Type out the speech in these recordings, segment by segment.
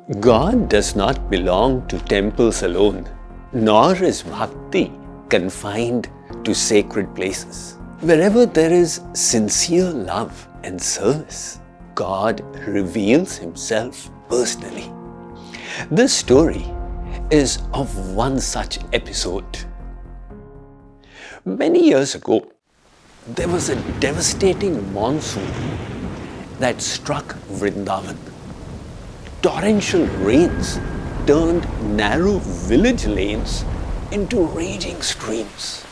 God does not belong to temples alone, nor is Bhakti confined to sacred places. Wherever there is sincere love and service, God reveals Himself personally. This story is of one such episode. Many years ago, there was a devastating monsoon that struck Vrindavan. Torrential rains turned narrow village lanes into raging streams,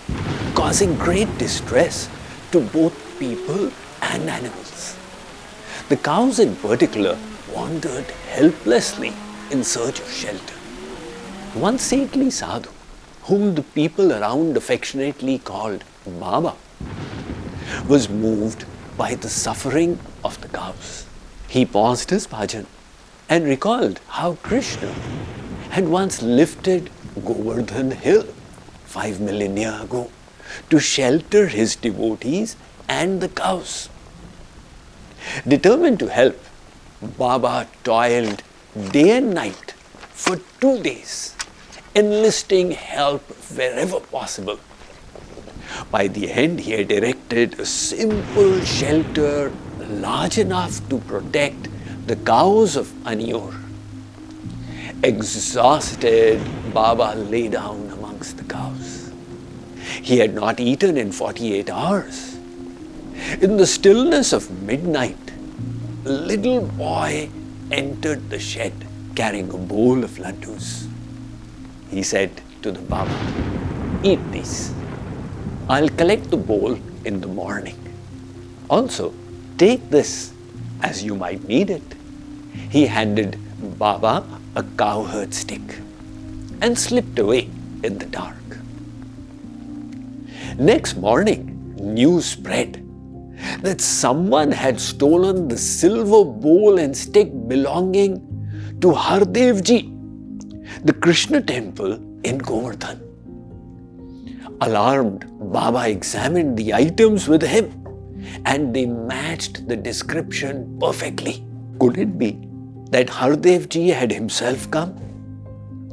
causing great distress to both people and animals. The cows in particular wandered helplessly in search of shelter. One saintly sadhu, whom the people around affectionately called Baba, was moved by the suffering of the cows. He paused his bhajan and recalled how Krishna had once lifted Govardhan Hill 5 million years ago to shelter his devotees and the cows. Determined to help, Baba toiled day and night for 2 days, enlisting help wherever possible. By the end, he had erected a simple shelter large enough to protect the cows of Anur. Exhausted, Baba lay down amongst the cows. He had not eaten in 48 hours. In the stillness of midnight, a little boy entered the shed carrying a bowl of laddus. He said to the Baba, "Eat these. I'll collect the bowl in the morning. Also, take this as you might need it." He handed Baba a cowherd stick and slipped away in the dark. Next morning, news spread that someone had stolen the silver bowl and stick belonging to Hardevji, the Krishna temple in Govardhan. Alarmed, Baba examined the items with him and they matched the description perfectly. Could it be that Hardevji had himself come?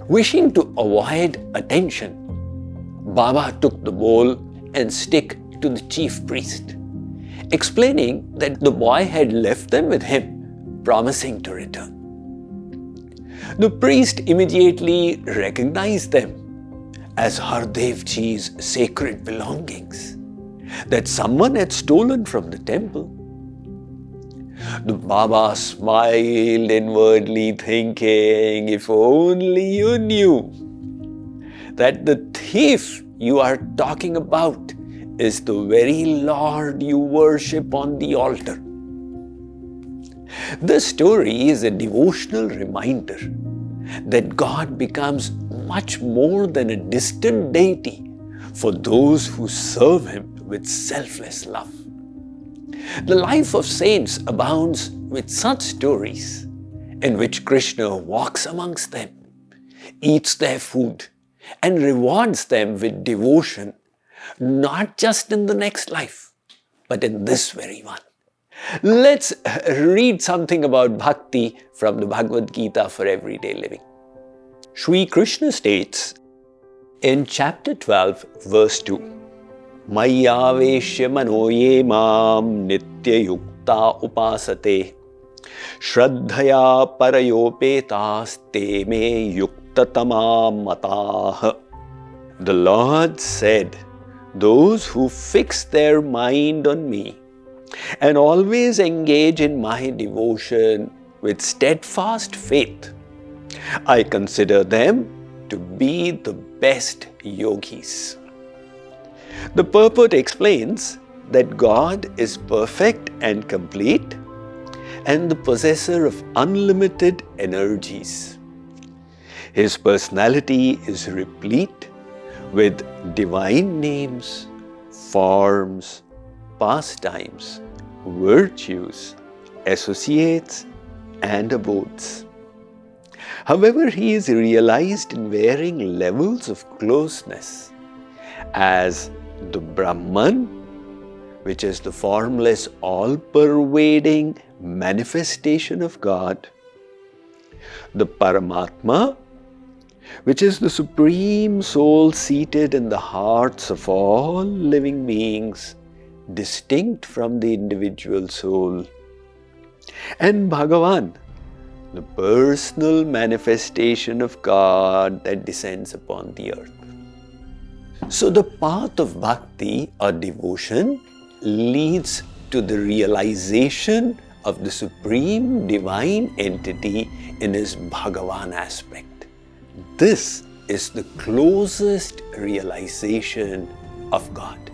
Wishing to avoid attention, Baba took the bowl and stick to the chief priest, explaining that the boy had left them with him, promising to return. The priest immediately recognized them as Hardevji's sacred belongings that someone had stolen from the temple. The Baba smiled inwardly, thinking, if only you knew that the thief you are talking about is the very Lord you worship on the altar. This story is a devotional reminder that God becomes much more than a distant deity for those who serve Him with selfless love. The life of saints abounds with such stories in which Krishna walks amongst them, eats their food, and rewards them with devotion, not just in the next life, but in this very one. Let's read something about Bhakti from the Bhagavad Gita for everyday living. Shree Krishna states in chapter 12, verse 2, Mayyaveshya mano ye mam nitya yukta upasate shraddhaya parayopetas te me yuktatama matah. The Lord said, those who fix their mind on me and always engage in my devotion with steadfast faith, I consider them to be the best yogis. The purport explains that God is perfect and complete and the possessor of unlimited energies. His personality is replete with divine names, forms, pastimes, virtues, associates, and abodes. However, he is realized in varying levels of closeness as the Brahman, which is the formless, all-pervading manifestation of God, The Paramatma, which is the Supreme Soul seated in the hearts of all living beings, distinct from the individual soul. And Bhagavan, the personal manifestation of God that descends upon the earth. So the path of bhakti or devotion leads to the realization of the supreme divine entity in his Bhagavan aspect. This is the closest realization of God.